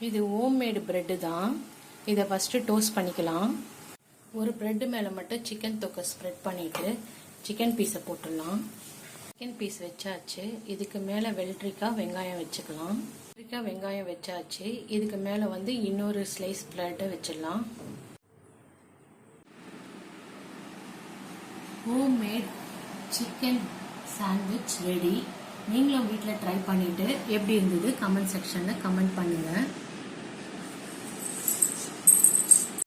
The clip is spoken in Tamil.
இது ஹோம்மேடு பிரெட்டு தான். இதை ஃபஸ்ட்டு டோஸ்ட் பண்ணிக்கலாம். ஒரு பிரெட்டு மேலே மட்டும் சிக்கன் தொக்கை ஸ்ப்ரெட் பண்ணிவிட்டு சிக்கன் பீஸை போட்டுடலாம். சிக்கன் பீஸ் வச்சாச்சு. இதுக்கு மேலே வெள்ளரிக்காய் வெங்காயம் வச்சுக்கலாம். வெள்ளரிக்காய் வெங்காயம் வச்சாச்சு. இதுக்கு மேலே இன்னொரு ஸ்லைஸ் பிரெட்டை வச்சிடலாம். Homemade chicken sandwich ready. நீங்களும் வீட்டில் ட்ரை பண்ணிவிட்டு எப்படி இருந்தது கமெண்ட் செக்ஷனில் கமெண்ட் பண்ணுங்கள்.